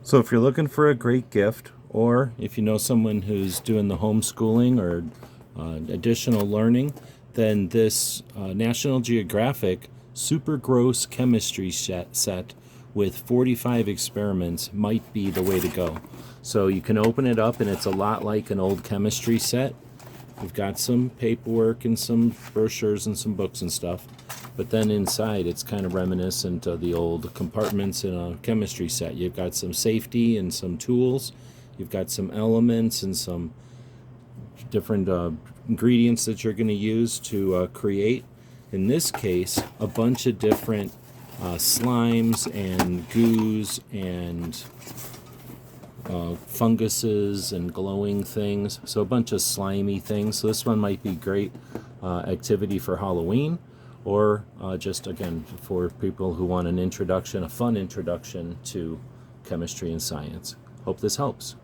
So if you're looking for a great gift, or if you know someone who's doing the homeschooling or additional learning, then this National Geographic super gross chemistry set with 45 experiments might be the way to go. So you can open it up and it's a lot like an old chemistry set. We've got some paperwork and some brochures and some books and stuff. But then inside, it's kind of reminiscent of the old compartments in a chemistry set. You've got some safety and some tools. You've got some elements and some different ingredients that you're going to use to create. In this case, a bunch of different slimes and goos and funguses and glowing things. So a bunch of slimy things. So this one might be great activity for Halloween, or just again for people who want an introduction, a fun introduction to chemistry and science. Hope this helps.